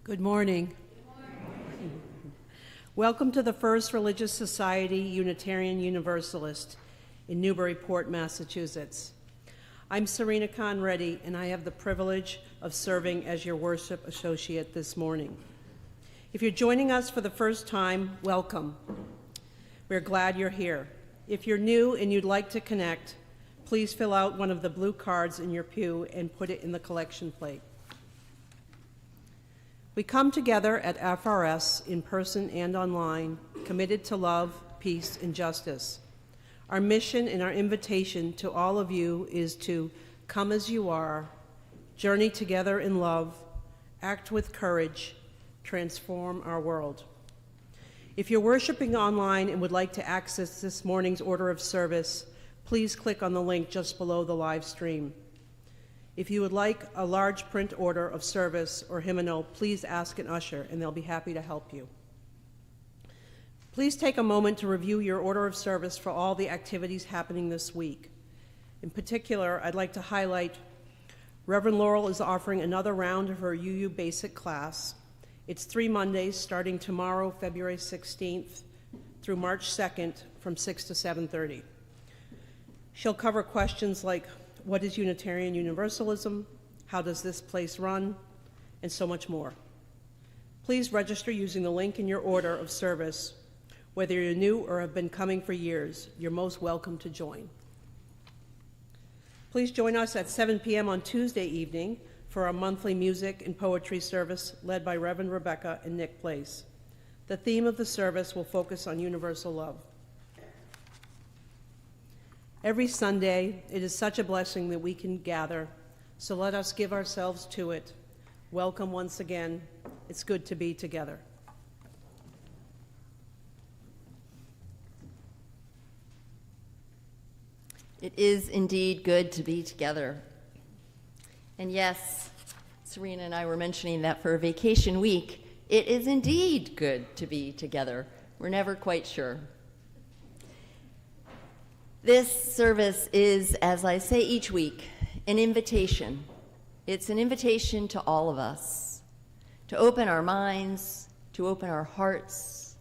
Good morning. Welcome to the First Religious Society Unitarian Universalist in Newburyport, Massachusetts. I'm Serena Conreddy, and I have the privilege of serving as your worship associate this morning. If you're joining us for the first time, welcome. We're glad you're here. If you're new and you'd like to connect, please fill out one of the blue cards in your pew and put it in the collection plate. We come together at FRS in person and online, committed to love, peace, and justice. Our mission and our invitation to all of you is to come as you are, journey together in love, act with courage, transform our world. If you're worshiping online and would like to access this morning's order of service, please click on the link just below the live stream. If you would like a large print order of service or hymnal, please ask an usher and they'll be happy to help you. Please take a moment to review your order of service for all the activities happening this week. In particular, I'd like to highlight Reverend Lowell is offering another round of her UU Basic class. It's 3 Mondays starting tomorrow, February 16th through March 2nd from 6 to 7:30. She'll cover questions like, what is Unitarian Universalism? How does this place run? And so much more. Please register using the link in your order of service. Whether you're new or have been coming for years, you're most welcome to join. Please join us at 7 p.m. on Tuesday evening for our monthly music and poetry service led by Reverend Rebecca and Nick Place. The theme of the service will focus on universal love. Every Sunday, it is such a blessing that we can gather, so let us give ourselves to it. Welcome once again. It's good to be together. It is indeed good to be together. And yes, Serena and I were mentioning that for a vacation week, it is indeed good to be together. We're never quite sure. This service is, as I say each week, an invitation. It's an invitation to all of us to open our minds, to open our hearts,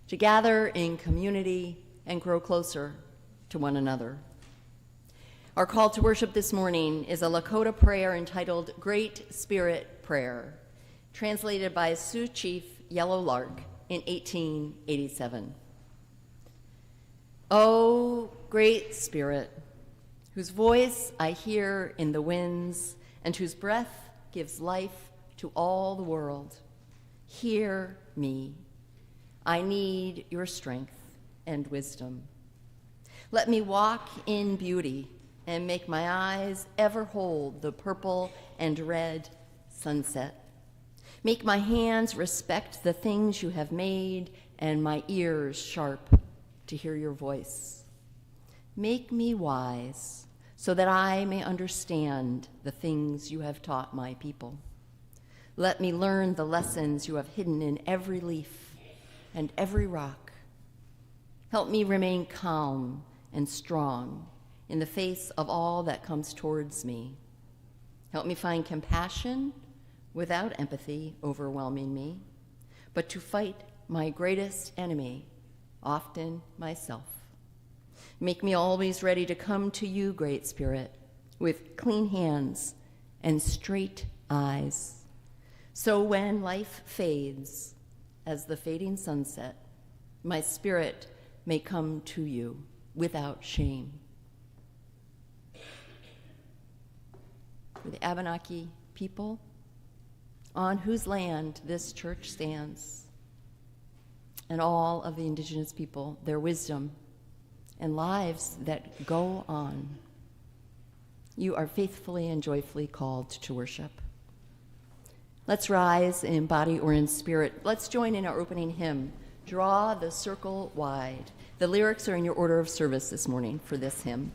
to gather in community and grow closer to one another. Our call to worship this morning is a Lakota prayer entitled Great Spirit Prayer, translated by Sioux Chief Yellow Lark in 1887. O Great Spirit, whose voice I hear in the winds and whose breath gives life to all the world, hear me. I need your strength and wisdom. Let me walk in beauty and make my eyes ever hold the purple and red sunset. Make my hands respect the things you have made and my ears sharp to hear your voice. Make me wise so that I may understand the things you have taught my people. Let me learn the lessons you have hidden in every leaf and every rock. Help me remain calm and strong in the face of all that comes towards me. Help me find compassion without empathy overwhelming me, but to fight my greatest enemy, often myself. Make me always ready to come to you, Great Spirit, with clean hands and straight eyes. So when life fades as the fading sunset, my spirit may come to you without shame. For the Abenaki people, on whose land this church stands, and all of the indigenous people, their wisdom and lives that go on, you are faithfully and joyfully called to worship. Let's rise in body or in spirit. Let's join in our opening hymn, Draw the Circle Wide. The lyrics are in your order of service this morning for this hymn.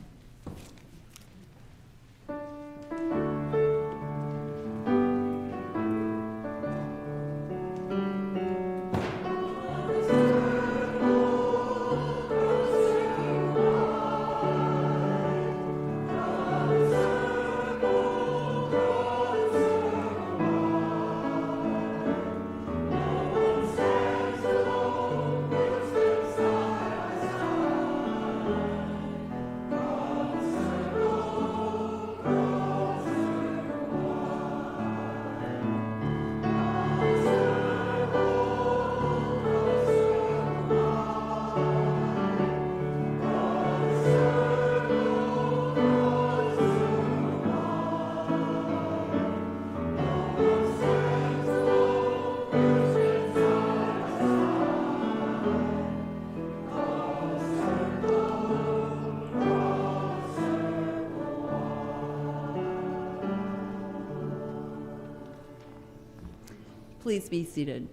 Please be seated.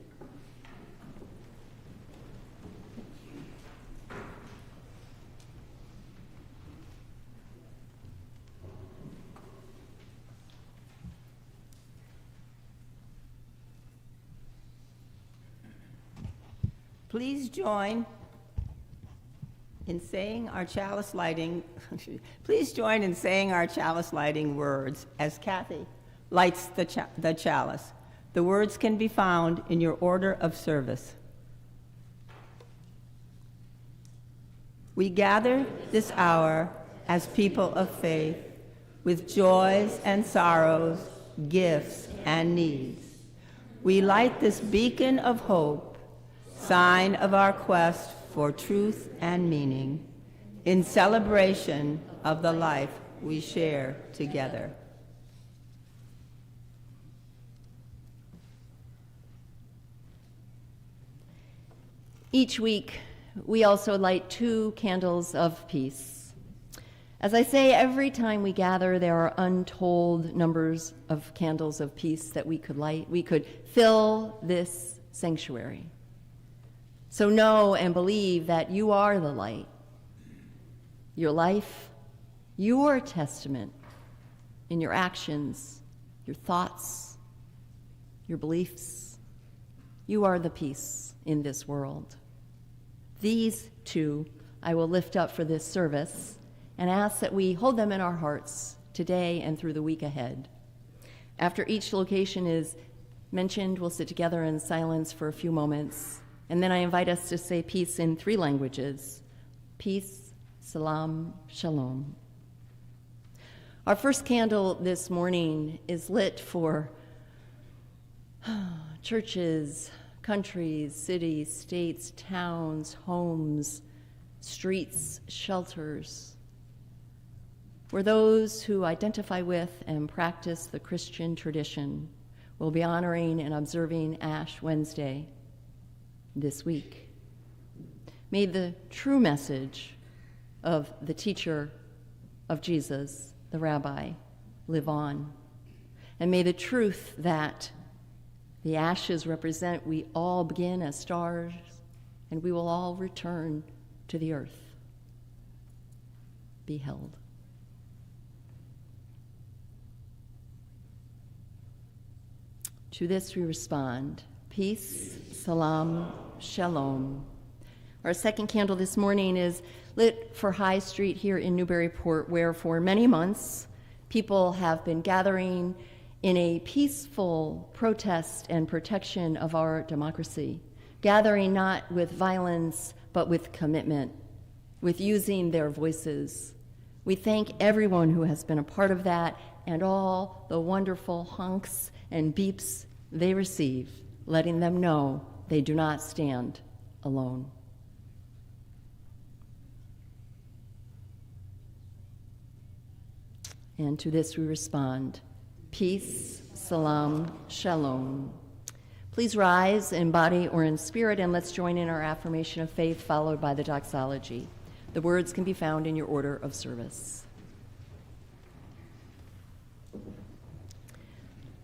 Please join in saying our chalice lighting. Please join in saying our chalice lighting words as Kathy lights the chalice. The words can be found in your order of service. We gather this hour as people of faith, with joys and sorrows, gifts and needs. We light this beacon of hope, sign of our quest for truth and meaning, in celebration of the life we share together. Each week, we also light 2 candles of peace. As I say, every time we gather, there are untold numbers of candles of peace that we could light. We could fill this sanctuary. So know and believe that you are the light. Your life, your testament, in your actions, your thoughts, your beliefs. You are the peace in this world. These 2 I will lift up for this service and ask that we hold them in our hearts today and through the week ahead. After each location is mentioned, we'll sit together in silence for a few moments. And then I invite us to say peace in 3 languages: peace, salam, shalom. Our first candle this morning is lit for churches, countries, cities, states, towns, homes, streets, shelters, where those who identify with and practice the Christian tradition will be honoring and observing Ash Wednesday this week. May the true message of the teacher of Jesus, the rabbi, live on. And may the truth that the ashes represent we all begin as stars and we will all return to the earth be held. To this we respond, peace, salam, shalom. Our second candle this morning is lit for High Street here in Newburyport, where for many months people have been gathering in a peaceful protest and protection of our democracy, gathering not with violence, but with commitment, with using their voices. We thank everyone who has been a part of that and all the wonderful honks and beeps they receive, letting them know they do not stand alone. And to this we respond, peace, salam, shalom. Please rise in body or in spirit, and let's join in our affirmation of faith, followed by the doxology. The words can be found in your order of service.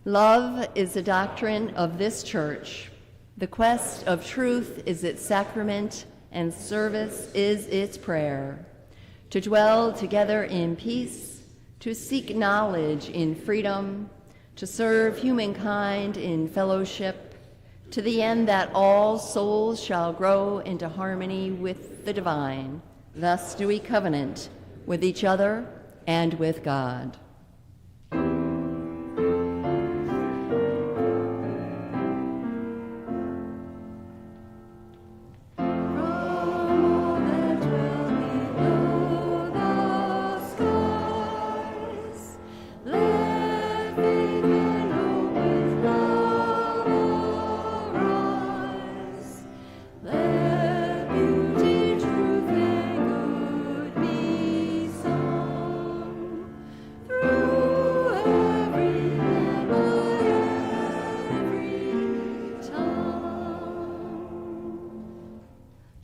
Love is the doctrine of this church. The quest of truth is its sacrament, and service is its prayer. To dwell together in peace, to seek knowledge in freedom, to serve humankind in fellowship, to the end that all souls shall grow into harmony with the divine. Thus do we covenant with each other and with God.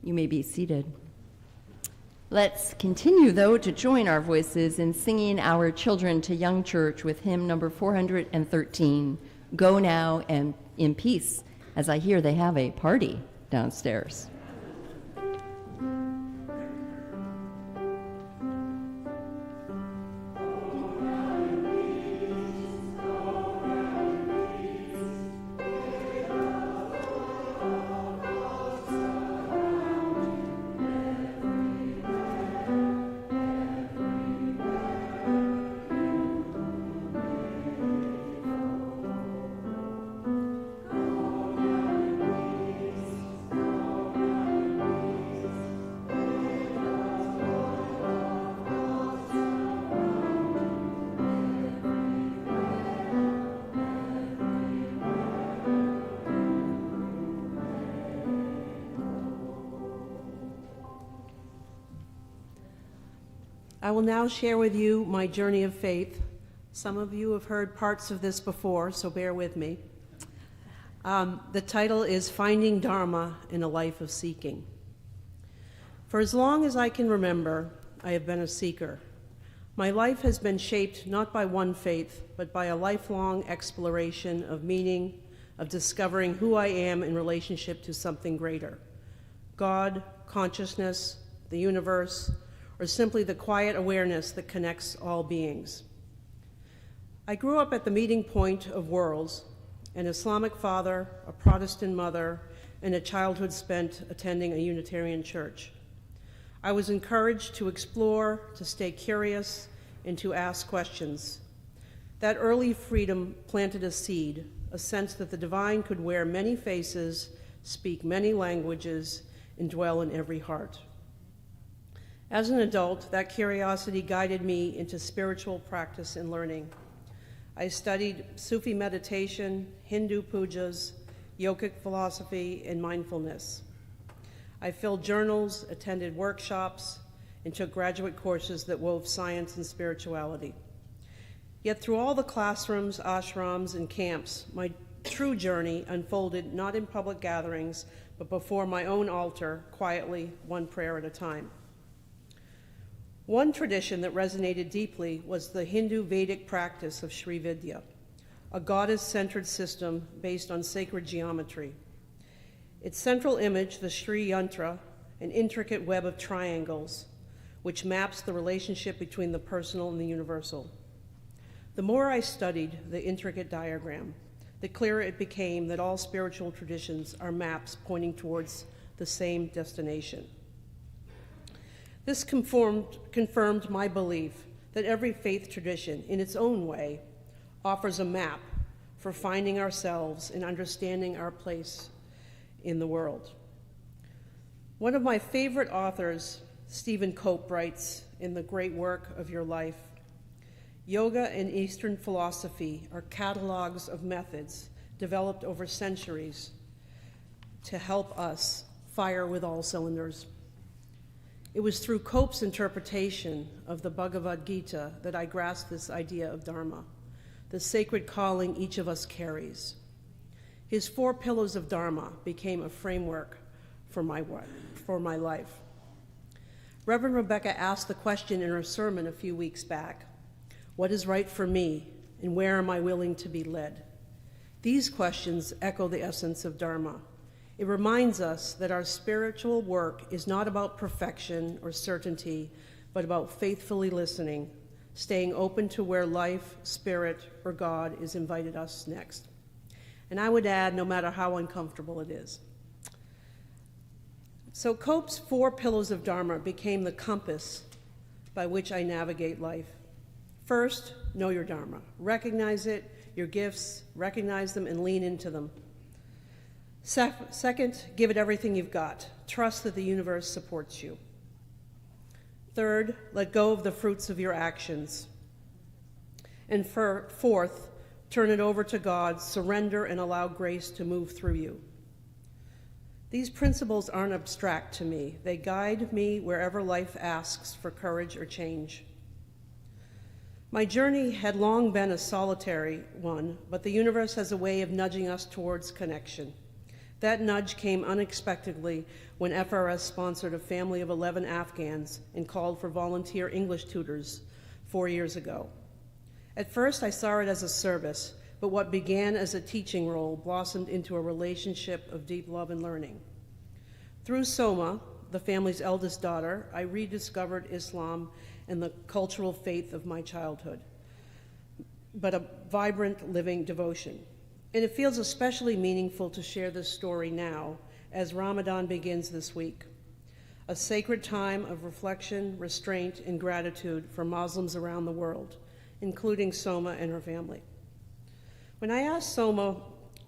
You may be seated. Let's continue, though, to join our voices in singing Our Children to Young Church with hymn number 413, Go now and in peace, as I hear they have a party downstairs. I will now share with you my journey of faith. Some of you have heard parts of this before, so bear with me. The title is Finding Dharma in a Life of Seeking. For as long as I can remember, I have been a seeker. My life has been shaped not by one faith, but by a lifelong exploration of meaning, of discovering who I am in relationship to something greater. God, consciousness, the universe, or simply the quiet awareness that connects all beings. I grew up at the meeting point of worlds, an Islamic father, a Protestant mother, and a childhood spent attending a Unitarian church. I was encouraged to explore, to stay curious, and to ask questions. That early freedom planted a seed, a sense that the divine could wear many faces, speak many languages, and dwell in every heart. As an adult, that curiosity guided me into spiritual practice and learning. I studied Sufi meditation, Hindu pujas, yogic philosophy, and mindfulness. I filled journals, attended workshops, and took graduate courses that wove science and spirituality. Yet through all the classrooms, ashrams, and camps, my true journey unfolded not in public gatherings, but before my own altar, quietly, one prayer at a time. One tradition that resonated deeply was the Hindu Vedic practice of Sri Vidya, a goddess-centered system based on sacred geometry. Its central image, the Sri Yantra, an intricate web of triangles, which maps the relationship between the personal and the universal. The more I studied the intricate diagram, the clearer it became that all spiritual traditions are maps pointing towards the same destination. This confirmed my belief that every faith tradition, in its own way, offers a map for finding ourselves and understanding our place in the world. One of my favorite authors, Stephen Cope, writes in The Great Work of Your Life, "Yoga and Eastern philosophy are catalogs of methods developed over centuries to help us fire with all cylinders." It was through Cope's interpretation of the Bhagavad Gita that I grasped this idea of Dharma, the sacred calling each of us carries. His 4 pillars of Dharma became a framework for my life. Reverend Rebecca asked the question in her sermon a few weeks back, what is right for me, and where am I willing to be led? These questions echo the essence of Dharma. It reminds us that our spiritual work is not about perfection or certainty, but about faithfully listening, staying open to where life, spirit, or God is invited us next. And I would add, no matter how uncomfortable it is. So Cope's 4 pillars of Dharma became the compass by which I navigate life. First, know your Dharma. Recognize it, your gifts, recognize them and lean into them. Second, give it everything you've got. Trust that the universe supports you. Third, let go of the fruits of your actions. And fourth, turn it over to God, surrender, and allow grace to move through you. These principles aren't abstract to me. They guide me wherever life asks for courage or change. My journey had long been a solitary one, but the universe has a way of nudging us towards connection. That nudge came unexpectedly when FRS sponsored a family of 11 Afghans and called for volunteer English tutors 4 years ago. At first, I saw it as a service, but what began as a teaching role blossomed into a relationship of deep love and learning. Through Soma, the family's eldest daughter, I rediscovered Islam and the cultural faith of my childhood, but a vibrant living devotion. And it feels especially meaningful to share this story now as Ramadan begins this week, a sacred time of reflection, restraint, and gratitude for Muslims around the world, including Soma and her family. When I asked Soma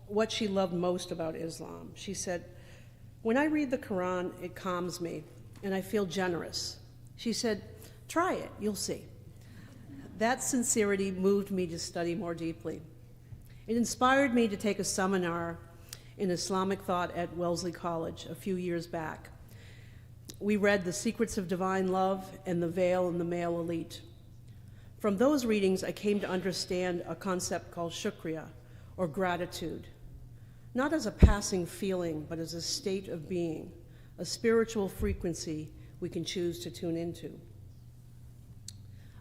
what she loved most about Islam, she said, "When I read the Quran, it calms me, and I feel generous." She said, "Try it, you'll see." That sincerity moved me to study more deeply. It inspired me to take a seminar in Islamic thought at Wellesley College a few years back. We read The Secrets of Divine Love and The Veil in the Male Elite. From those readings, I came to understand a concept called shukriya, or gratitude, not as a passing feeling, but as a state of being, a spiritual frequency we can choose to tune into.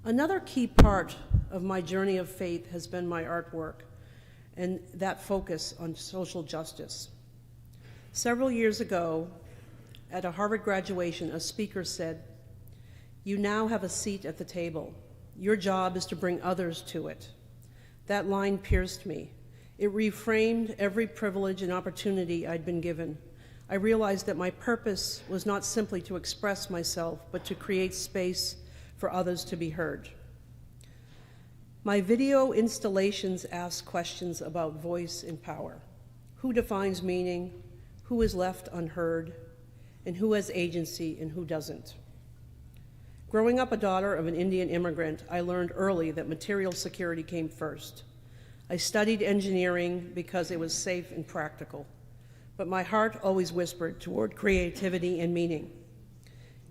Another key part of my journey of faith has been my artwork and that focus on social justice. Several years ago, at a Harvard graduation, a speaker said, "You now have a seat at the table. Your job is to bring others to it." That line pierced me. It reframed every privilege and opportunity I'd been given. I realized that my purpose was not simply to express myself, but to create space for others to be heard. My video installations ask questions about voice and power. Who defines meaning? Who is left unheard? And who has agency and who doesn't? Growing up a daughter of an Indian immigrant, I learned early that material security came first. I studied engineering because it was safe and practical, but my heart always whispered toward creativity and meaning.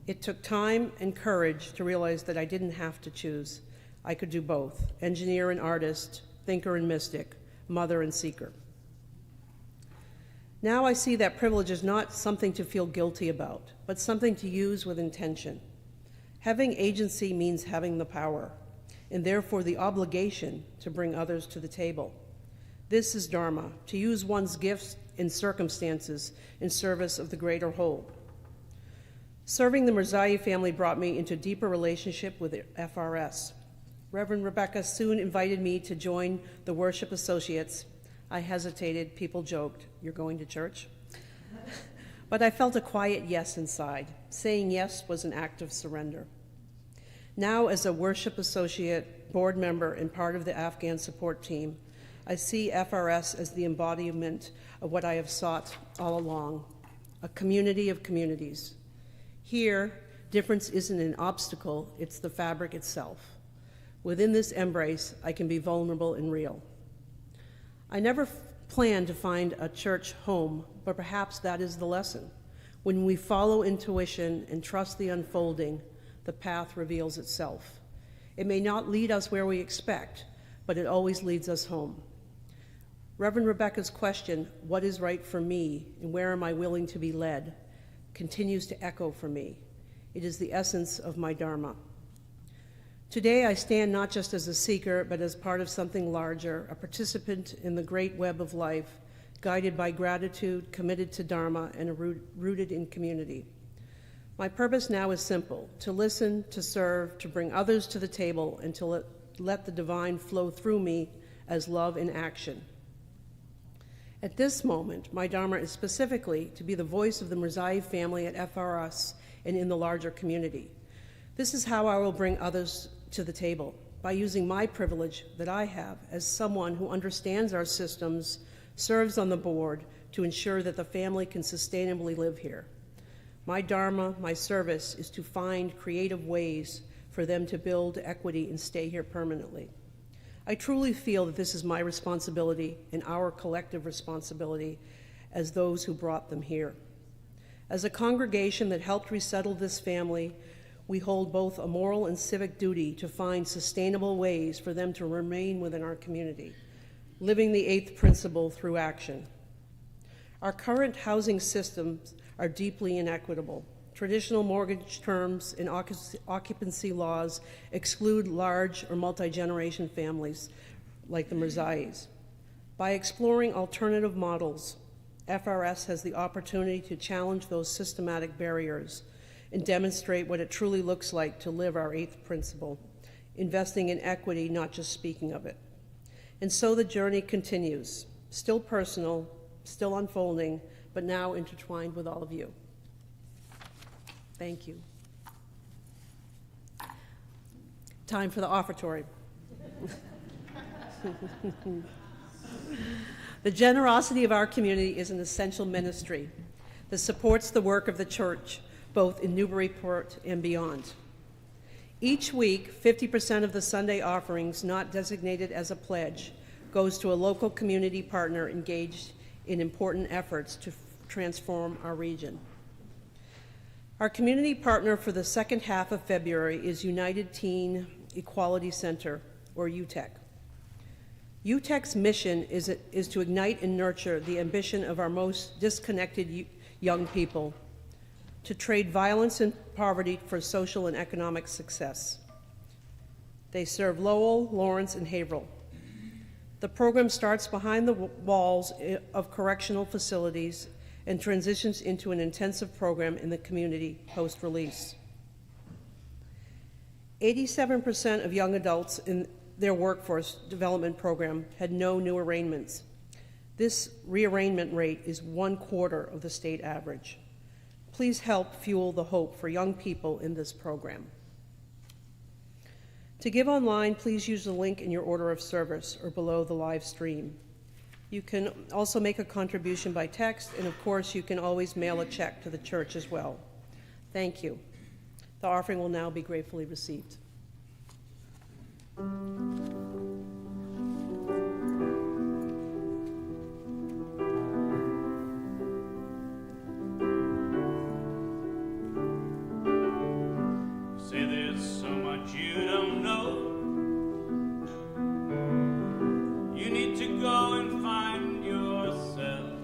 It took time and courage to realize that I didn't have to choose. I could do both, engineer and artist, thinker and mystic, mother and seeker. Now I see that privilege is not something to feel guilty about, but something to use with intention. Having agency means having the power, and therefore the obligation to bring others to the table. This is Dharma, to use one's gifts and circumstances in service of the greater whole. Serving the Mirzaei family brought me into deeper relationship with FRS. Reverend Rebecca soon invited me to join the worship associates. I hesitated, people joked, "You're going to church?" But I felt a quiet yes inside. Saying yes was an act of surrender. Now, as a worship associate, board member, and part of the Afghan support team, I see FRS as the embodiment of what I have sought all along, a community of communities. Here, difference isn't an obstacle, it's the fabric itself. Within this embrace, I can be vulnerable and real. I never planned to find a church home, but perhaps that is the lesson. When we follow intuition and trust the unfolding, the path reveals itself. It may not lead us where we expect, but it always leads us home. Reverend Rebecca's question, "What is right for me and where am I willing to be led?" continues to echo for me. It is the essence of my Dharma. Today I stand not just as a seeker, but as part of something larger, a participant in the great web of life, guided by gratitude, committed to Dharma, and rooted in community. My purpose now is simple: to listen, to serve, to bring others to the table, and to let the divine flow through me as love in action. At this moment, my Dharma is specifically to be the voice of the Mirzaei family at FRS and in the larger community. This is how I will bring others to the table, by using my privilege that I have as someone who understands our systems, serves on the board to ensure that the family can sustainably live here. My Dharma, my service, is to find creative ways for them to build equity and stay here permanently. I truly feel that this is my responsibility and our collective responsibility as those who brought them here. As a congregation that helped resettle this family, we hold both a moral and civic duty to find sustainable ways for them to remain within our community, living the eighth principle through action. Our current housing systems are deeply inequitable. Traditional mortgage terms and occupancy laws exclude large or multi-generation families like the Mirzaeis. By exploring alternative models, FRS has the opportunity to challenge those systematic barriers and demonstrate what it truly looks like to live our eighth principle, investing in equity, not just speaking of it. And so the journey continues, still personal, still unfolding, but now intertwined with all of you. Thank you. Time for the offertory. The generosity of our community is an essential ministry that supports the work of the church, both in Newburyport and beyond. Each week, 50% of the Sunday offerings not designated as a pledge goes to a local community partner engaged in important efforts to transform our region. Our community partner for the second half of February is United Teen Equality Center, or UTEC. UTEC's mission is to ignite and nurture the ambition of our most disconnected young people, to trade violence and poverty for social and economic success. They serve Lowell, Lawrence, and Haverhill. The program starts behind the walls of correctional facilities and transitions into an intensive program in the community post-release. 87% of young adults in their workforce development program had no new arraignments. This re-arraignment rate is 1/4 of the state average. Please help fuel the hope for young people in this program. To give online, please use the link in your order of service or below the live stream. You can also make a contribution by text, and of course, you can always mail a check to the church as well. Thank you. The offering will now be gratefully received. Say there's so much you don't know. You need to go and find yourself.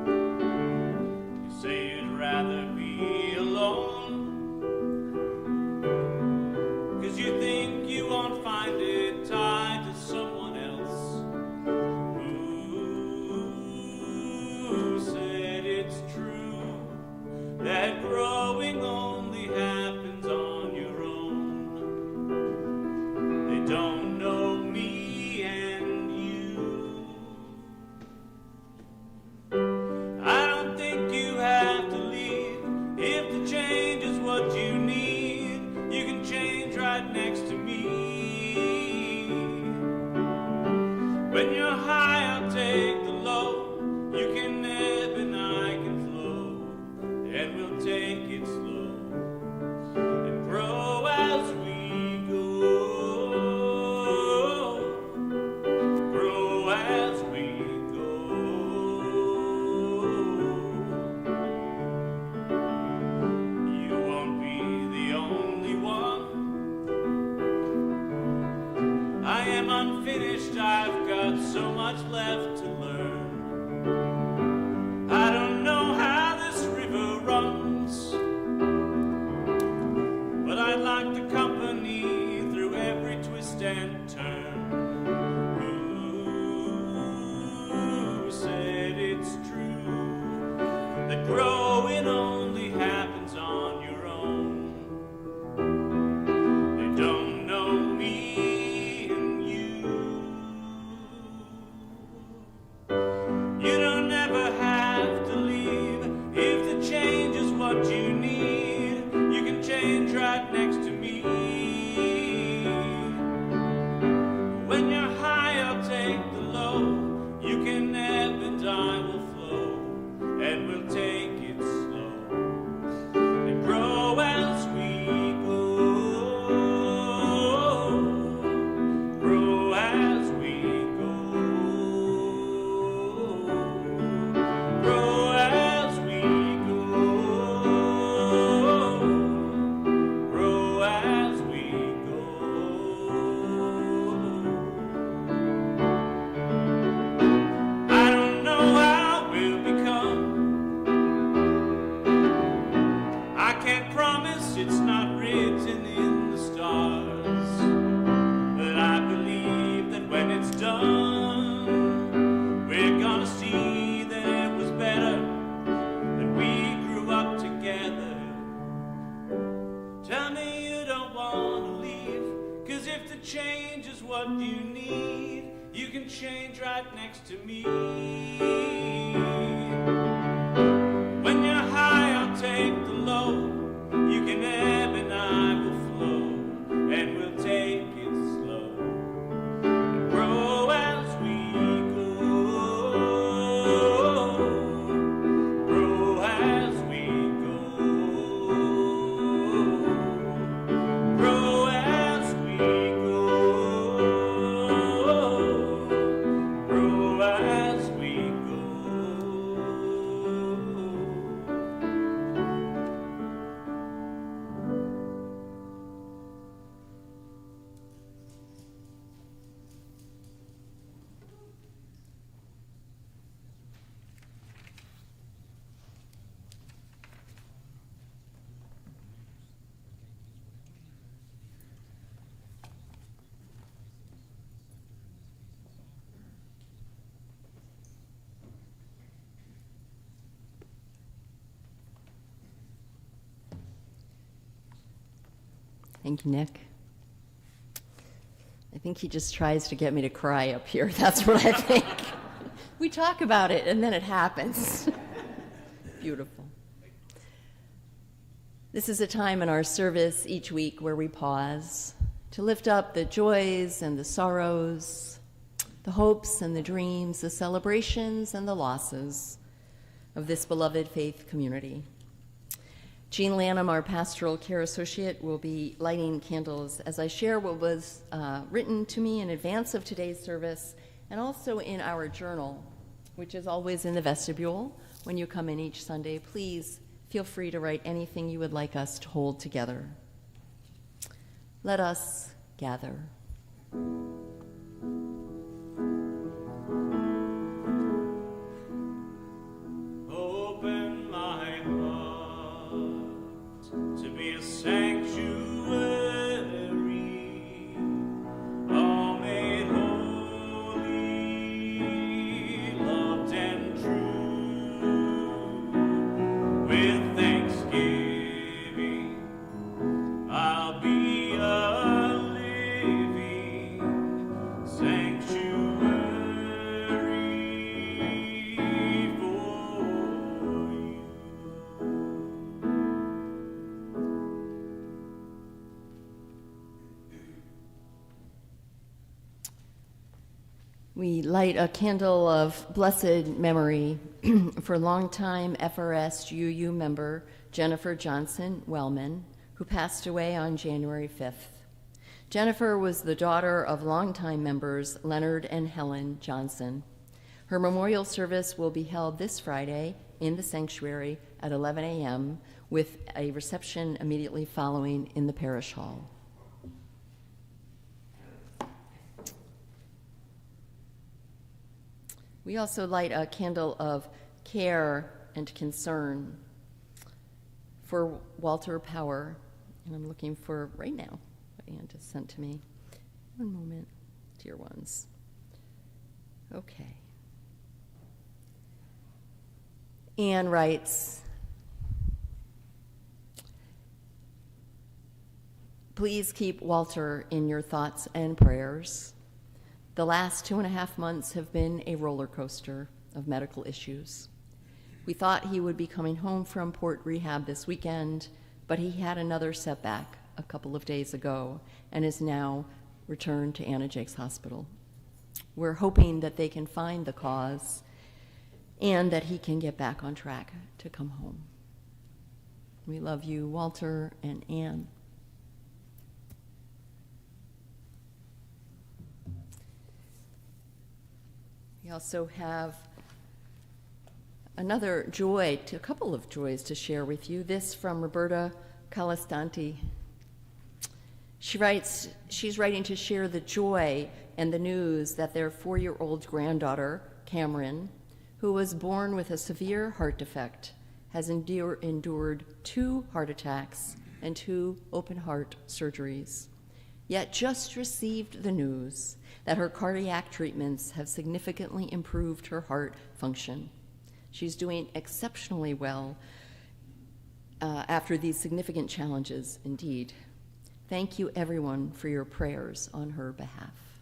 You say you'd rather be alone, 'cause you think you won't find it tied to someone else. Who said it's true that growing only happens on your own? They don't know me and you. I don't think you have to leave. If the change is what you need, you can change right next to me. When you're high, I'll take the low. You can ebb and I can flow, and we'll take it slow and grow as we go. Grow as we go. You won't be the only one. I am unfinished, I've got so much left to learn. I don't know how this river runs, but I'd like the company through every twist and turn. Who said it's true that growing only happens on your own? They don't know me and you. You don't ever have to leave. If the change is what you need, you can change right next to me. When you're high, I'll take the low. You can ebb and I will flow, and we'll take it slow and grow as we go. Grow as we go. Grow as we go. Grow as we go. I don't know how to me. When you're high, I'll take the low. You can ebb and I will flow, and we'll take it slow and grow as we go. Grow as we go. Grow as we go. Grow as we go. Thank you, Nick. I think he just tries to get me to cry up here. That's what I think. We talk about it, and then it happens. Beautiful. This is a time in our service each week where we pause to lift up the joys and the sorrows, the hopes and the dreams, the celebrations and the losses of this beloved faith community. Jean Lanham, our pastoral care associate, will be lighting candles as I share what was written to me in advance of today's service and also in our journal, which is always in the vestibule when you come in each Sunday. Please feel free to write anything you would like us to hold together. Let us gather. Open my heart to be a sanctuary, all made holy, loved and true. With thanksgiving, I'll be a living sanctuary for you. We light a candle of blessed memory for longtime FRS UU member Jennifer Johnson Wellman, who passed away on January 5th. Jennifer was the daughter of longtime members Leonard and Helen Johnson. Her memorial service will be held this Friday in the sanctuary at 11 a.m. with a reception immediately following in the parish hall. We also light a candle of care and concern for Walter Power, and I'm looking for right now what Ann just sent to me. One moment, dear ones. Okay. Anne writes, please keep Walter in your thoughts and prayers. The last 2.5 months have been a roller coaster of medical issues. We thought he would be coming home from Port Rehab this weekend, but he had another setback a couple of days ago and is now returned to Anna Jake's Hospital. We're hoping that they can find the cause and that he can get back on track to come home. We love you, Walter and Anne. We also have another joy, a couple of joys to share with you. This from Roberta Calastanti. She writes, she's writing to share the joy and the news that their 4-year-old granddaughter, Cameron, who was born with a severe heart defect, has endured 2 heart attacks and 2 open heart surgeries, yet just received the news that her cardiac treatments have significantly improved her heart function. She's doing exceptionally well after these significant challenges indeed. Thank you everyone for your prayers on her behalf,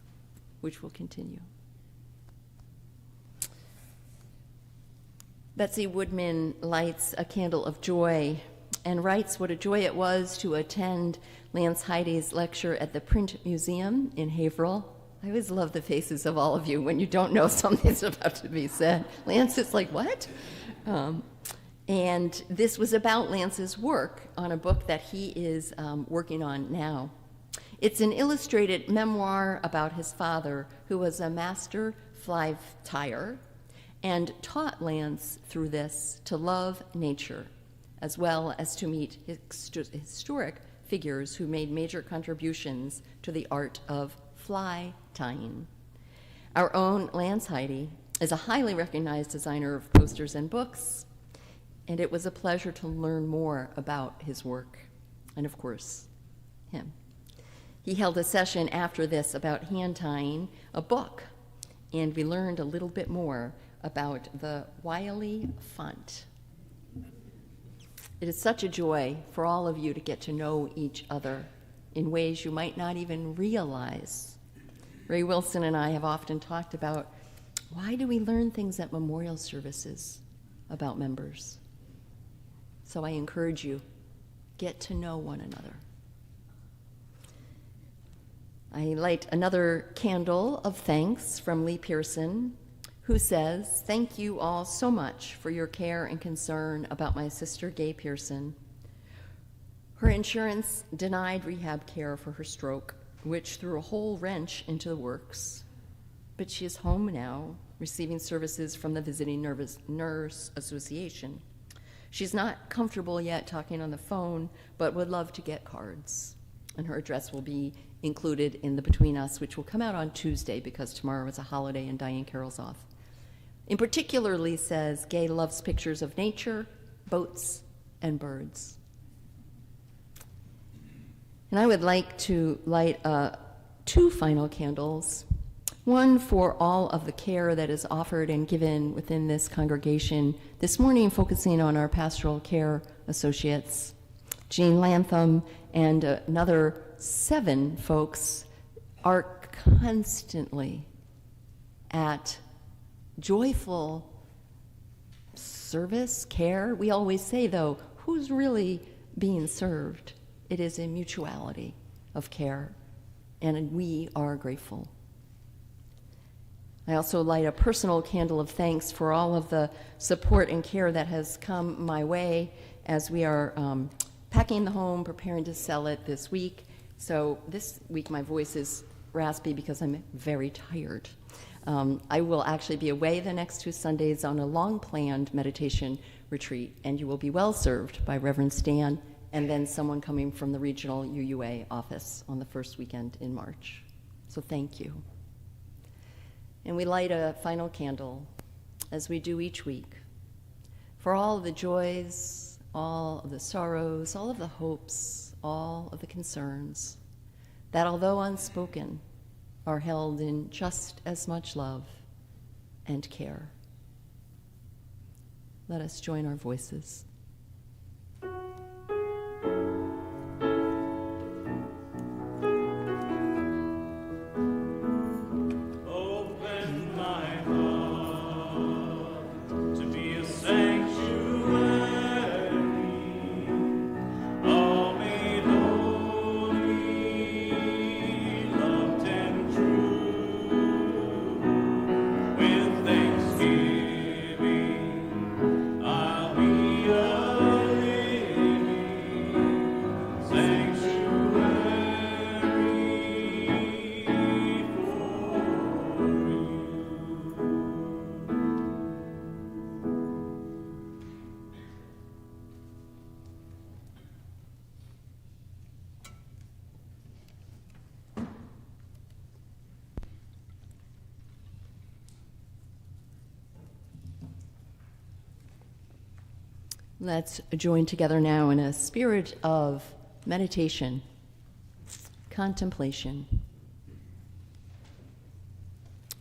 which will continue. Betsy Woodman lights a candle of joy and writes what a joy it was to attend Lance Heidi's lecture at the Print Museum in Haverhill. I always love the faces of all of you when you don't know something's about to be said. Lance is like, what? And this was about Lance's work on a book that he is working on now. It's an illustrated memoir about his father, who was a master fly tyer and taught Lance through this to love nature, as well as to meet historic figures who made major contributions to the art of fly tying. Our own Lance Heidi is a highly recognized designer of posters and books, and it was a pleasure to learn more about his work, and of course, him. He held a session after this about hand tying a book, and we learned a little bit more about the Wiley font. It is such a joy for all of you to get to know each other in ways you might not even realize. Ray Wilson and I have often talked about, why do we learn things at memorial services about members? So I encourage you, get to know one another. I light another candle of thanks from Lee Pearson, who says, thank you all so much for your care and concern about my sister, Gay Pearson. Her insurance denied rehab care for her stroke, which threw a whole wrench into the works. But she is home now, receiving services from the Visiting Nurse Association. She's not comfortable yet talking on the phone, but would love to get cards. And her address will be included in the Between Us, which will come out on Tuesday because tomorrow is a holiday and Diane Carroll's off. In particular, Lee says, Gay loves pictures of nature, boats, and birds. And I would like to light 2 final candles, one for all of the care that is offered and given within this congregation, this morning focusing on our pastoral care associates. Jean Lantham and another 7 folks are constantly at joyful service, care. We always say, though, who's really being served? It is a mutuality of care, and we are grateful. I also light a personal candle of thanks for all of the support and care that has come my way as we are packing the home, preparing to sell it this week. So this week my voice is raspy because I'm very tired. I will actually be away the next 2 Sundays on a long-planned meditation retreat, and you will be well served by Reverend Stan and then someone coming from the regional UUA office on the first weekend in March. So thank you. And we light a final candle, as we do each week, for all of the joys, all of the sorrows, all of the hopes, all of the concerns, that although unspoken, are held in just as much love and care. Let us join our voices. Let's join together now in a spirit of meditation, contemplation.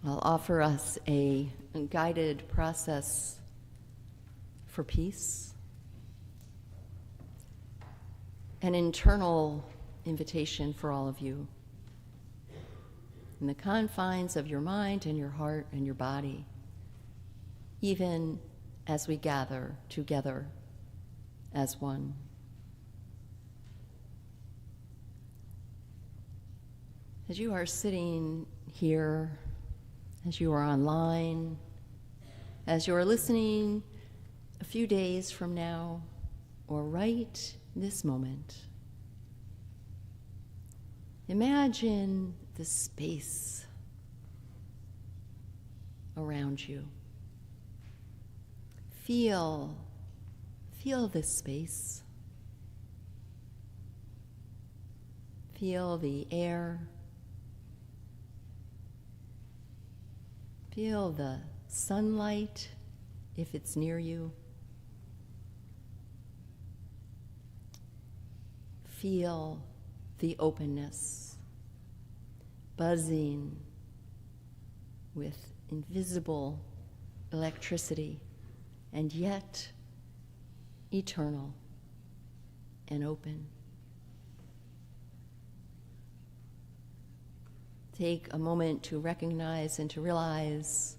I'll offer us a guided process for peace, an internal invitation for all of you in the confines of your mind and your heart and your body, even as we gather together as one. As you are sitting here, as you are online, as you are listening a few days from now, or right this moment, imagine the space around you. Feel this space. Feel the air. Feel the sunlight if it's near you. Feel the openness, buzzing with invisible electricity, and yet eternal and open. Take a moment to recognize and to realize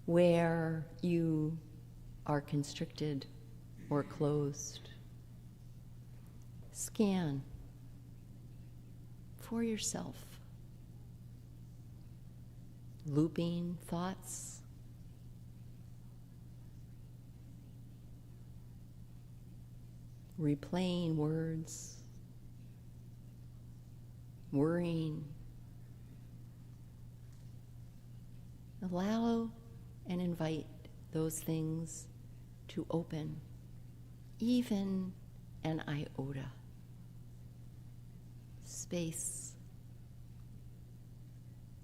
where you are constricted or closed. Scan for yourself. Looping thoughts. Replaying words. Worrying. Allow and invite those things to open, even an iota. Space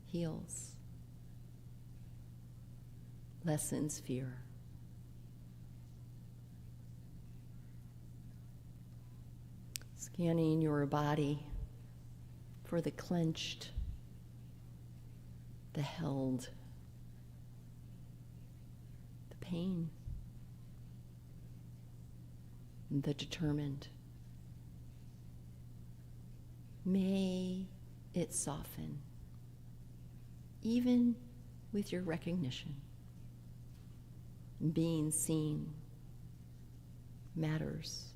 heals, lessens fear. Scanning your body for the clenched, the held, the pain, the determined. May it soften, even with your recognition. Being seen matters.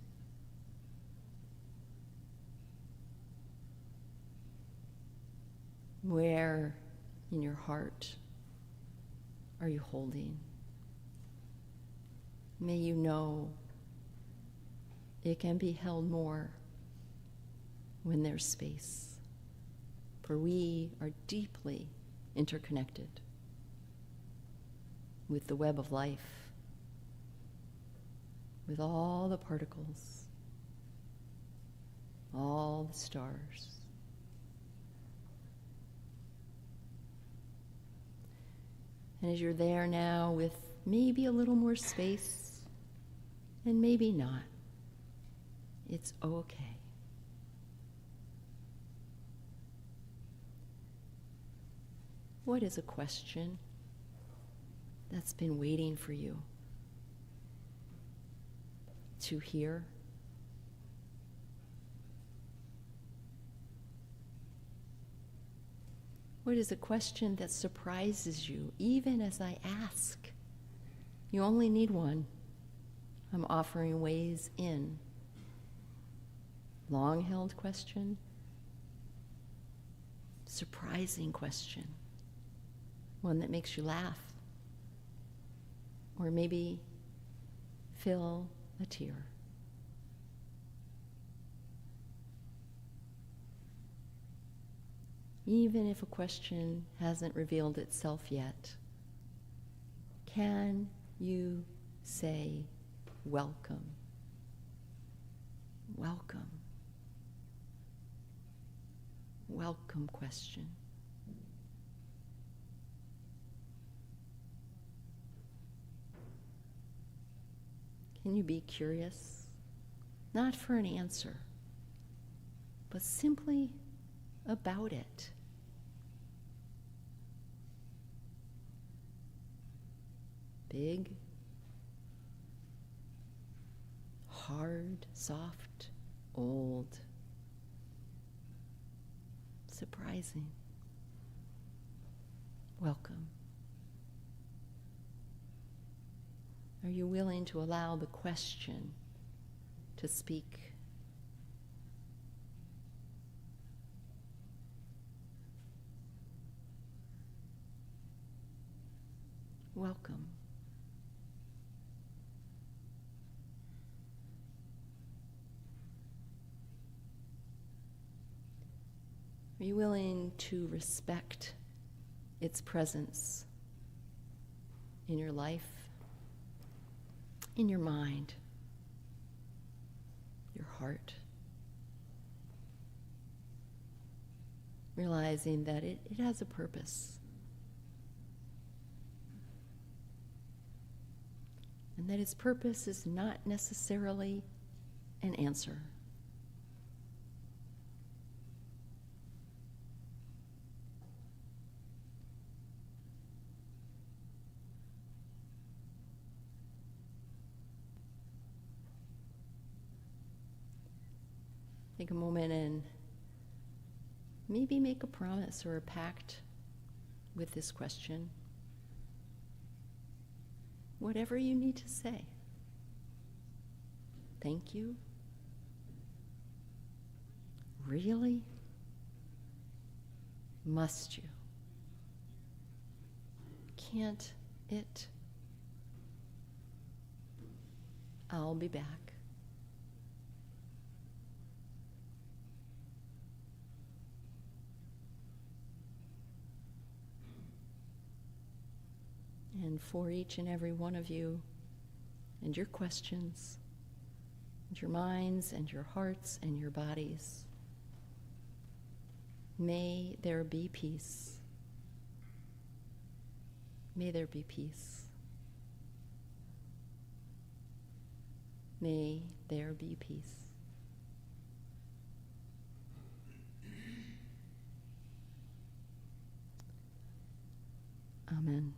Where in your heart are you holding? May you know it can be held more when there's space, for we are deeply interconnected with the web of life, with all the particles, all the stars. And as you're there now with maybe a little more space, and maybe not, it's okay. What is a question that's been waiting for you to hear? What is a question that surprises you, even as I ask? You only need one. I'm offering ways in. Long-held question, surprising question, one that makes you laugh, or maybe fill a tear. Even if a question hasn't revealed itself yet, can you say, welcome? Welcome. Welcome question. Can you be curious? Not for an answer, but simply about it. Big, hard, soft, old, surprising. Welcome. Are you willing to allow the question to speak? Welcome. Are you willing to respect its presence in your life, in your mind, your heart? Realizing that it has a purpose. And that its purpose is not necessarily an answer. Take a moment and maybe make a promise or a pact with this question. Whatever you need to say. Thank you. Really? Must you? Can't it? I'll be back. And for each and every one of you, and your questions, and your minds, and your hearts, and your bodies, may there be peace. May there be peace. May there be peace. Amen.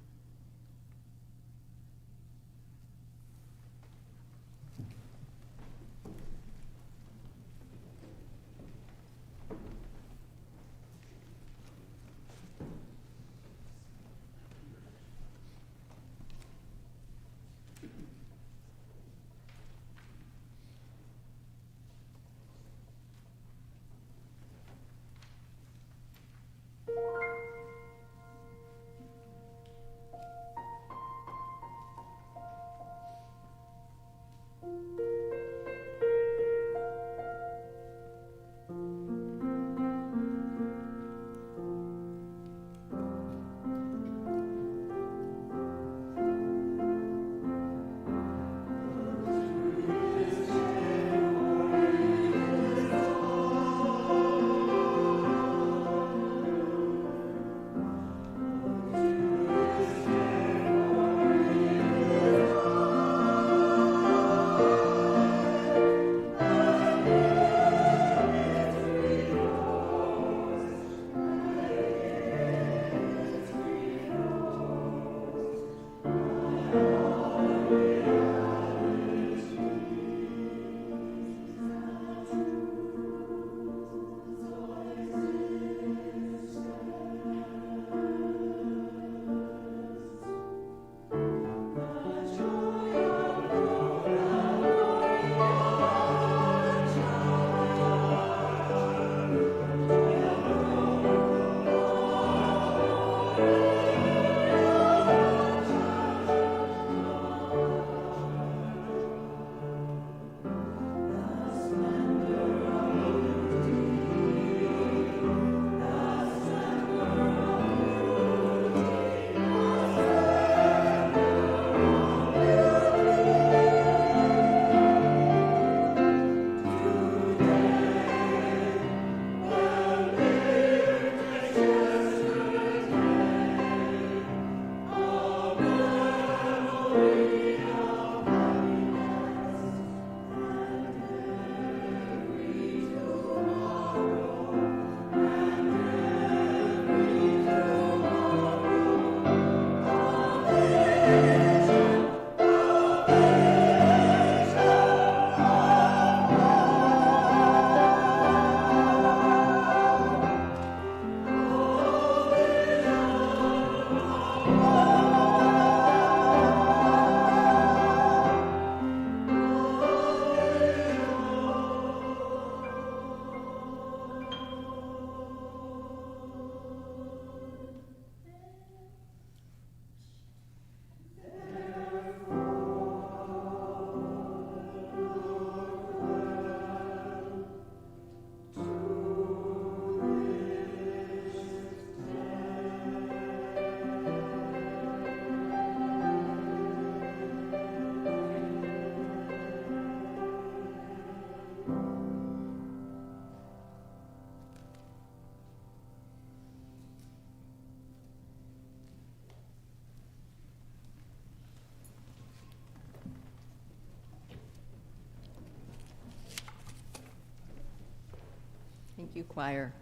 Thank you, choir.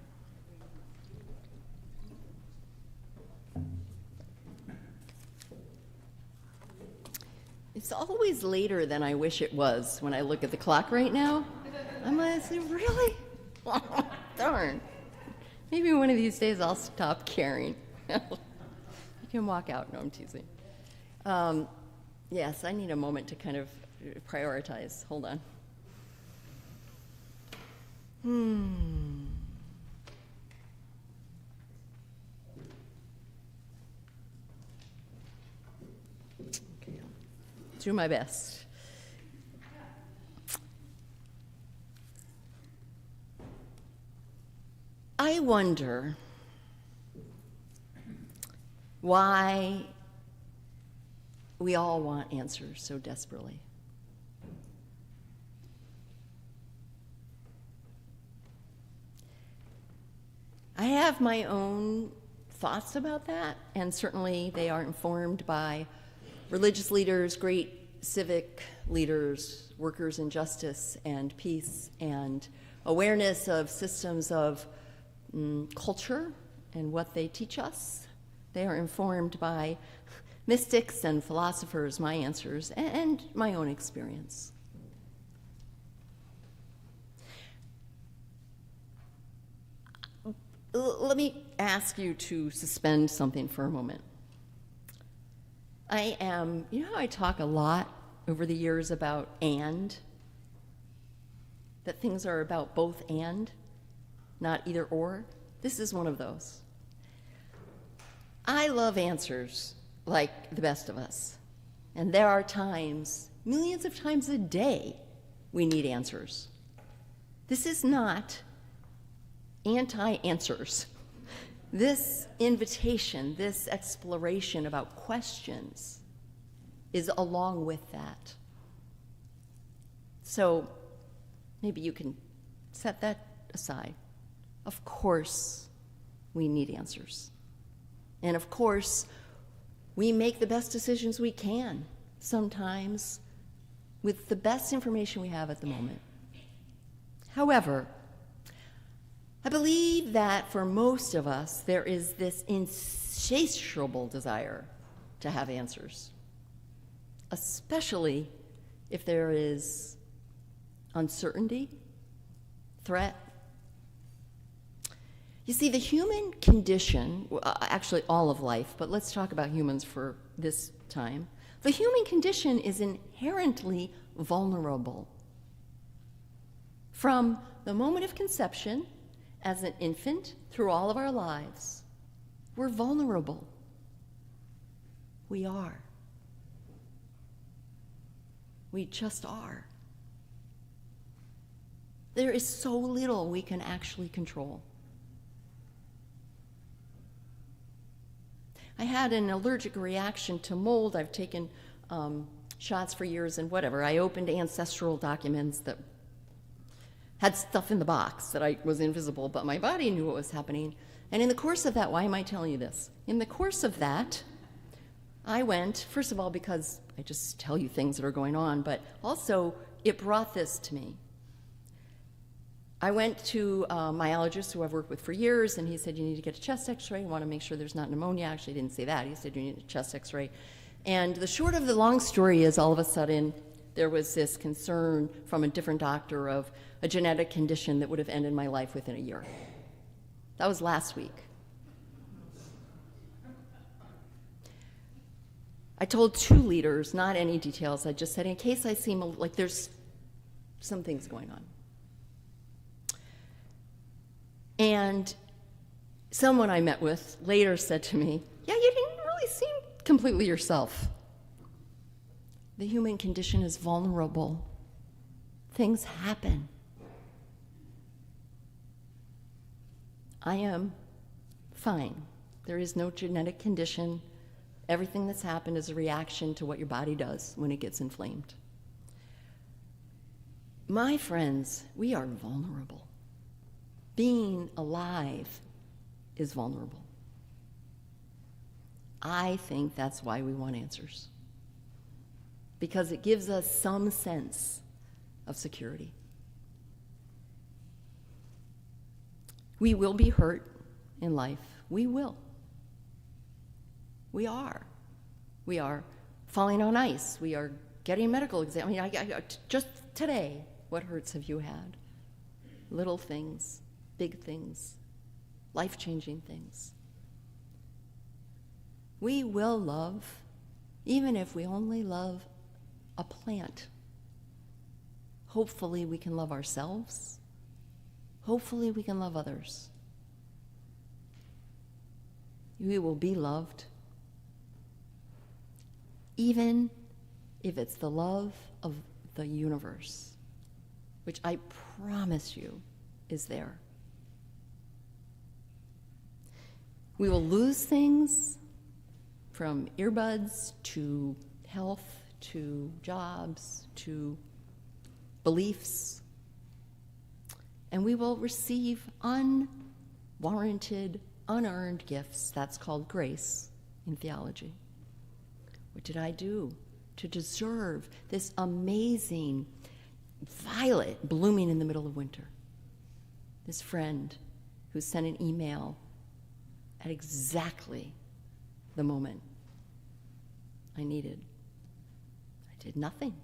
It's always later than I wish it was when I look at the clock right now. I'm like, really? Darn. Maybe one of these days I'll stop caring. You can walk out. No, I'm teasing. Yes, I need a moment to kind of prioritize. Hold on. Okay, I'll do my best. I wonder why we all want answers so desperately. I have my own thoughts about that, and certainly they are informed by religious leaders, great civic leaders, workers in justice and peace, and awareness of systems of culture and what they teach us. They are informed by mystics and philosophers, my answers, and my own experience. Let me ask you to suspend something for a moment. You know how I talk a lot over the years about and? That things are about both and, not either or? This is one of those. I love answers like the best of us. And there are times, millions of times a day, we need answers. This is not anti-answers. This invitation, this exploration about questions is along with that. So maybe you can set that aside. Of course, we need answers. And of course, we make the best decisions we can, sometimes with the best information we have at the moment. However, I believe that for most of us, there is this insatiable desire to have answers, especially if there is uncertainty, threat. You see, the human condition, actually all of life, but let's talk about humans for this time. The human condition is inherently vulnerable. From the moment of conception, as an infant, through all of our lives, we're vulnerable. We are. We just are. There is so little we can actually control. I had an allergic reaction to mold. I've taken shots for years and whatever. I opened ancestral documents that had stuff in the box that was invisible, but my body knew what was happening. And in the course of that, why am I telling you this? In the course of that, I went, first of all, because I just tell you things that are going on, but also it brought this to me. I went to my allergist, who I've worked with for years, and he said, you need to get a chest x-ray. You want to make sure there's not pneumonia. Actually, he didn't say that. He said, you need a chest x-ray. And the short of the long story is, all of a sudden, there was this concern from a different doctor of a genetic condition that would have ended my life within a year. That was last week. I told 2 leaders, not any details. I just said, in case I seem like there's some things going on. And someone I met with later said to me, yeah, you didn't really seem completely yourself. The human condition is vulnerable. Things happen. I am fine. There is no genetic condition. Everything that's happened is a reaction to what your body does when it gets inflamed. My friends, we are vulnerable. Being alive is vulnerable. I think that's why we want answers. Because it gives us some sense of security. We will be hurt in life. We will. We are. We are falling on ice. We are getting medical exam. I mean, just today, what hurts have you had? Little things, big things, life-changing things. We will love, even if we only love a plant. Hopefully we can love ourselves. Hopefully we can love others. We will be loved, even if it's the love of the universe, which I promise you is there. We will lose things, from earbuds to health to jobs to beliefs, and we will receive unwarranted, unearned gifts. That's called grace in theology. What did I do to deserve this amazing violet blooming in the middle of winter? This friend who sent an email at exactly the moment I needed. I did nothing.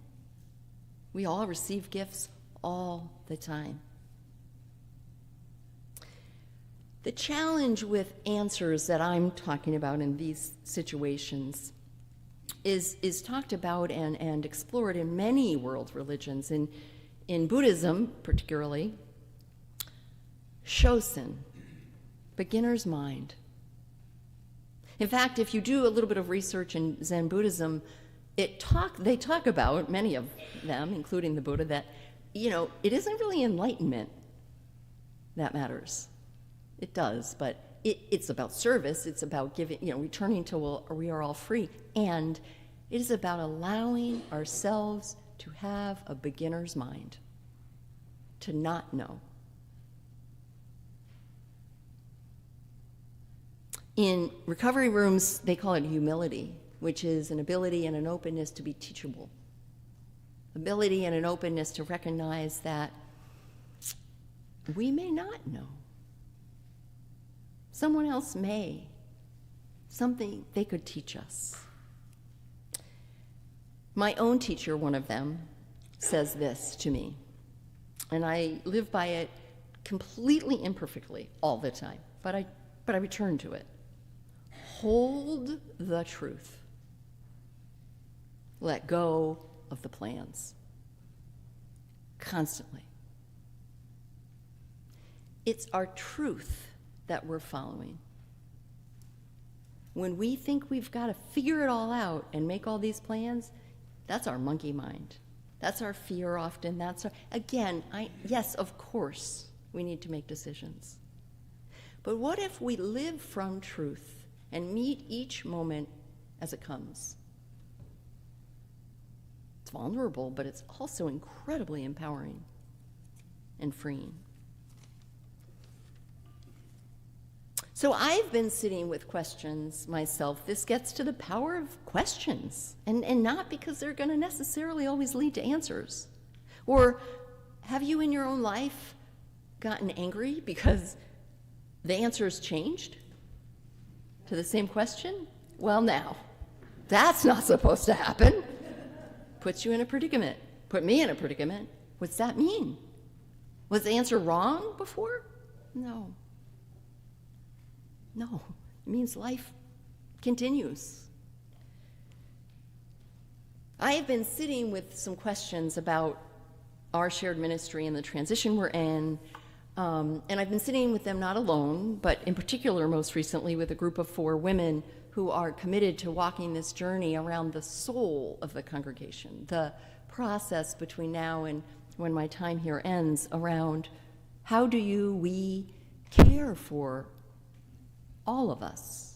We all receive gifts all the time. The challenge with answers that I'm talking about in these situations is talked about and explored in many world religions. In Buddhism, particularly, Shosen, beginner's mind. In fact, if you do a little bit of research in Zen Buddhism, they talk about, many of them, including the Buddha, that, it isn't really enlightenment that matters. It does, but it's about service. It's about giving, returning to we are all free. And it is about allowing ourselves to have a beginner's mind, to not know. In recovery rooms, they call it humility, which is an ability and an openness to be teachable. Ability and an openness to recognize that we may not know. Someone else may. Something they could teach us. My own teacher, one of them, says this to me, and I live by it completely imperfectly all the time, but I return to it. Hold the truth. Let go of the plans. Constantly. It's our truth that we're following. When we think we've got to figure it all out and make all these plans, that's our monkey mind. That's our fear often. Yes, of course, we need to make decisions. But what if we live from truth and meet each moment as it comes? It's vulnerable, but it's also incredibly empowering and freeing. So I've been sitting with questions myself. This gets to the power of questions, and not because they're going to necessarily always lead to answers. Or have you in your own life gotten angry because the answers changed to the same question? Well, now, that's not supposed to happen. Puts you in a predicament. Put me in a predicament. What's that mean? Was the answer wrong before? No. No, it means life continues. I have been sitting with some questions about our shared ministry and the transition we're in, and I've been sitting with them not alone, but in particular, most recently, with a group of 4 women who are committed to walking this journey around the soul of the congregation, the process between now and when my time here ends around how do we care for all of us,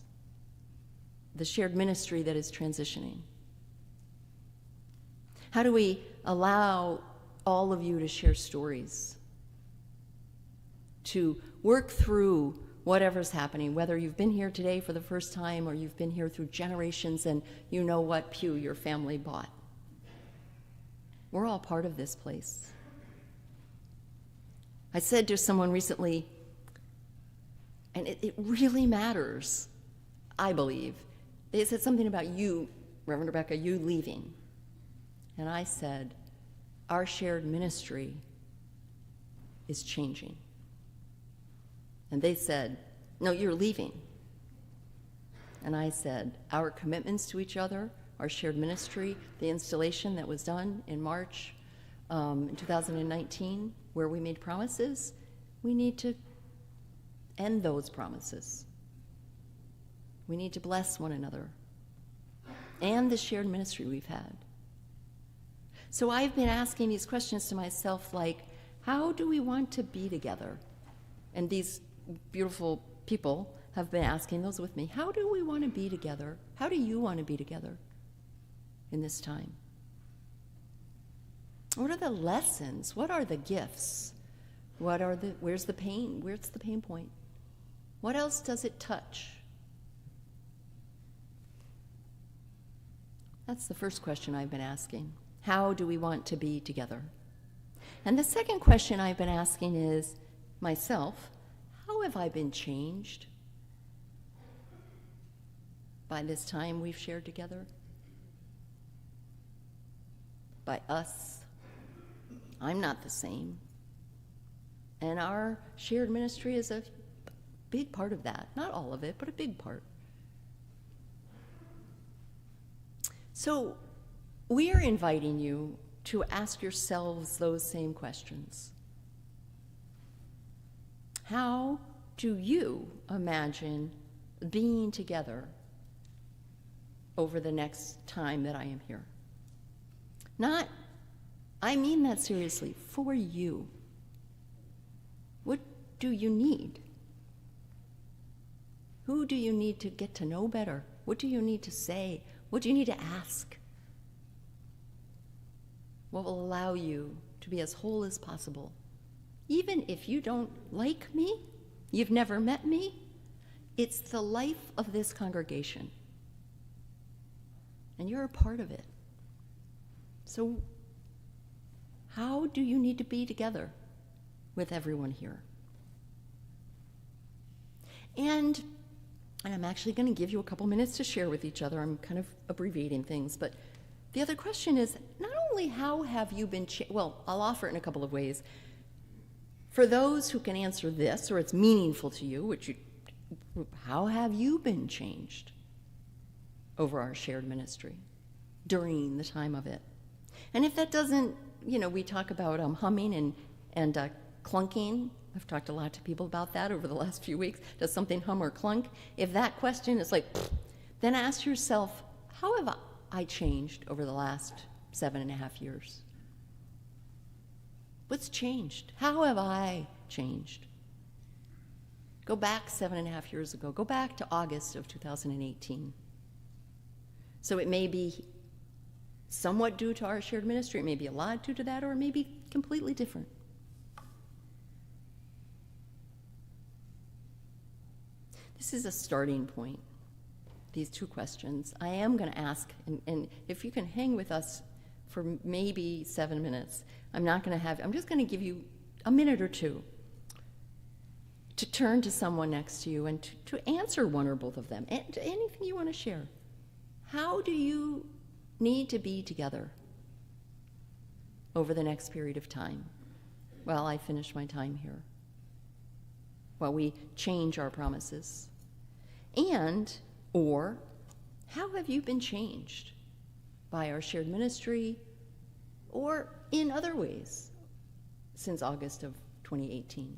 the shared ministry that is transitioning? How do we allow all of you to share stories, to work through whatever's happening, whether you've been here today for the first time or you've been here through generations and you know what pew your family bought? We're all part of this place. I said to someone recently, And it really matters, I believe. They said something about you, Reverend Rebecca, you leaving. And I said, our shared ministry is changing. And they said, no, you're leaving. And I said, our commitments to each other, our shared ministry, the installation that was done in March in 2019, where we made promises, we need to end those promises. We need to bless one another and the shared ministry we've had. So I've been asking these questions to myself, like, how do we want to be together? And these beautiful people have been asking those with me. How do we want to be together? How do you want to be together in this time? What are the lessons? What are the gifts? Where's the pain? Where's the pain point? What else does it touch? That's the first question I've been asking. How do we want to be together? And the second question I've been asking is, myself, how have I been changed by this time we've shared together? By us. I'm not the same. And our shared ministry is a big part of that. Not all of it, but a big part. So we are inviting you to ask yourselves those same questions. How do you imagine being together over the next time that I am here? I mean that seriously, for you. What do you need? Who do you need to get to know better? What do you need to say? What do you need to ask? What will allow you to be as whole as possible? Even if you don't like me, you've never met me, it's the life of this congregation. And you're a part of it. So how do you need to be together with everyone here? And I'm actually going to give you a couple minutes to share with each other. I'm kind of abbreviating things, but the other question is not only how have you been well, I'll offer it in a couple of ways. For those who can answer this, or it's meaningful to you, how have you been changed over our shared ministry during the time of it? And if that doesn't, we talk about humming and clunking. I've talked a lot to people about that over the last few weeks. Does something hum or clunk? If that question is like, then ask yourself, how have I changed over the last 7.5 years? What's changed? How have I changed? Go back 7.5 years ago. Go back to August of 2018. So it may be somewhat due to our shared ministry. It may be a lot due to that, or it may be completely different. This is a starting point, these two questions. I am going to ask, and if you can hang with us for maybe 7 minutes, I'm just going to give you a minute or two to turn to someone next to you and to answer one or both of them, and anything you want to share. How do you need to be together over the next period of time while I finish my time here, while we change our promises? Or how have you been changed by our shared ministry or in other ways since August of 2018?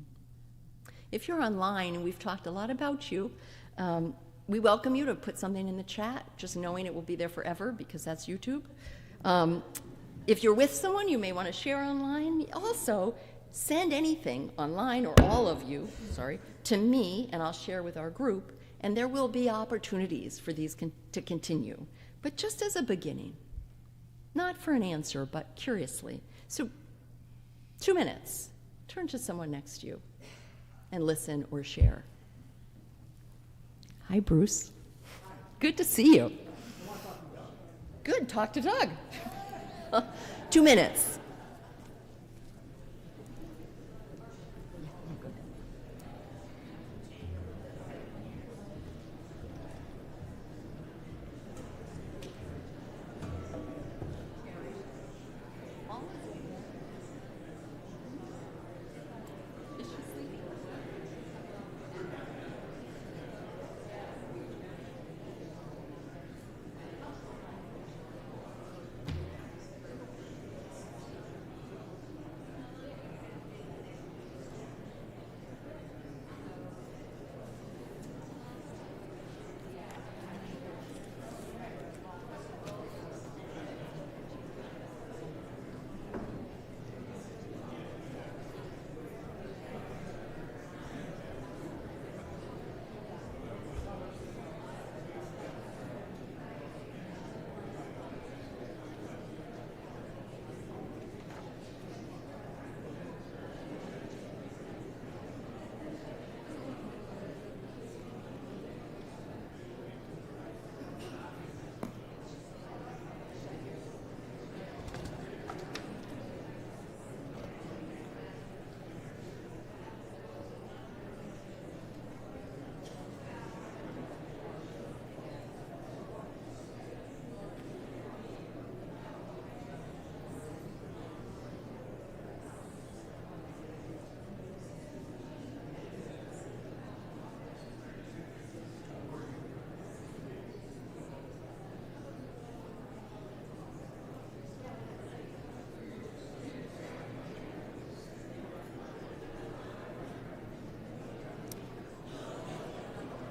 If you're online, and we've talked a lot about you, we welcome you to put something in the chat, just knowing it will be there forever because that's YouTube. If you're with someone, you may want to share online. Also, send anything online, or all of you, to me, and I'll share with our group, and there will be opportunities for these to continue, but just as a beginning. Not for an answer, but curiously. So 2 minutes, turn to someone next to you and listen or share. Hi, Bruce. Hi. Good to see you. Good, talk to Doug. 2 minutes.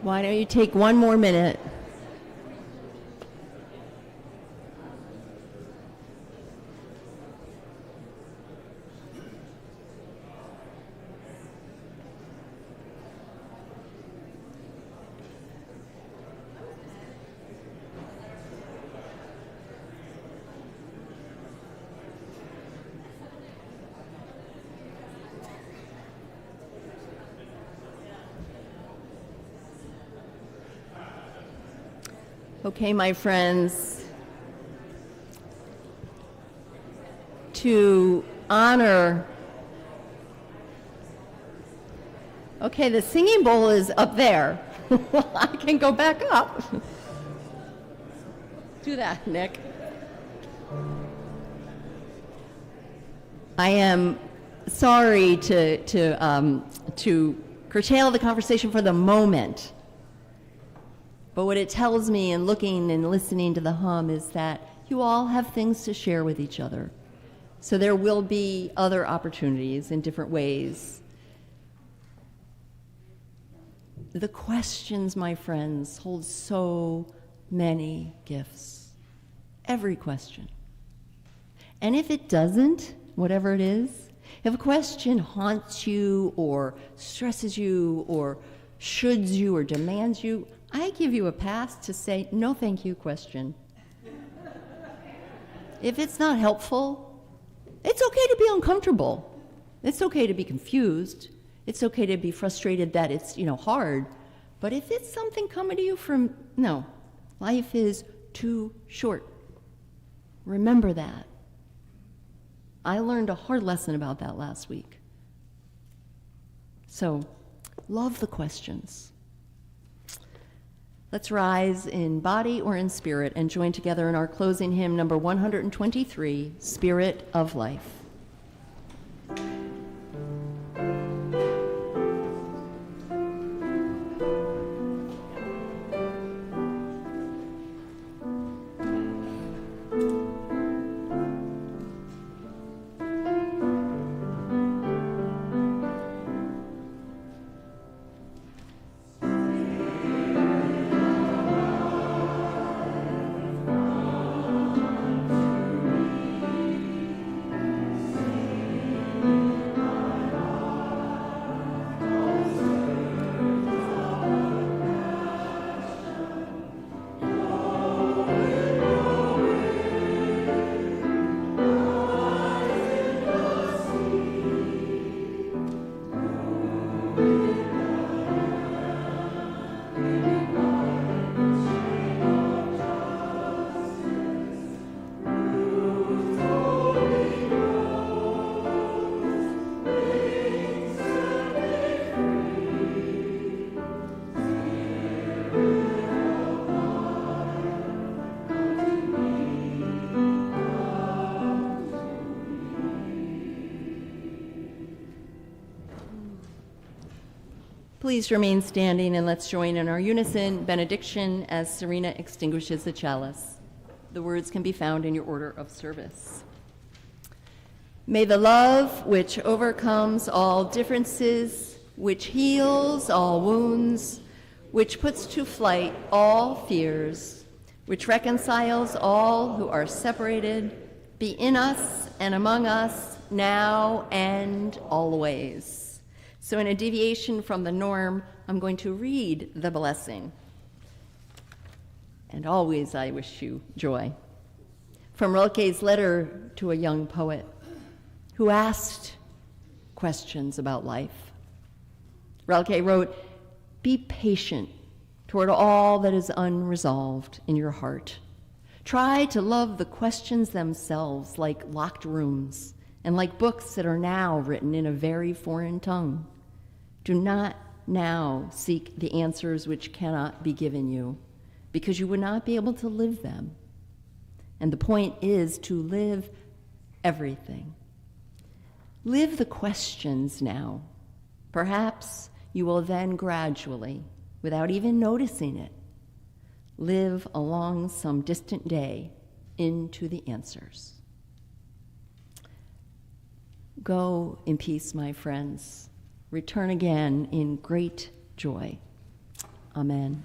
Why don't you take one more minute? Okay, my friends, to honor, okay, the singing bowl is up there. I can go back up. Do that, Nick. I am sorry to curtail the conversation for the moment. But what it tells me in looking and listening to the hum is that you all have things to share with each other. So there will be other opportunities in different ways. The questions, my friends, hold so many gifts. Every question. And if it doesn't, whatever it is, if a question haunts you or stresses you or shoulds you or demands you, I give you a pass to say, no thank you question. If it's not helpful, it's okay to be uncomfortable. It's okay to be confused. It's okay to be frustrated that it's, hard. But if it's something coming to you from, no, life is too short. Remember that. I learned a hard lesson about that last week. So, love the questions. Let's rise in body or in spirit and join together in our closing hymn, number 123, Spirit of Life. Please remain standing and let's join in our unison benediction as Serena extinguishes the chalice. The words can be found in your order of service. May the love which overcomes all differences, which heals all wounds, which puts to flight all fears, which reconciles all who are separated, be in us and among us now and always. So in a deviation from the norm, I'm going to read the blessing. And always I wish you joy. From Rilke's letter to a young poet who asked questions about life. Rilke wrote, "Be patient toward all that is unresolved in your heart. Try to love the questions themselves like locked rooms and like books that are now written in a very foreign tongue. Do not now seek the answers which cannot be given you, because you would not be able to live them. And the point is to live everything. Live the questions now. Perhaps you will then gradually, without even noticing it, live along some distant day into the answers." Go in peace, my friends. Return again in great joy. Amen.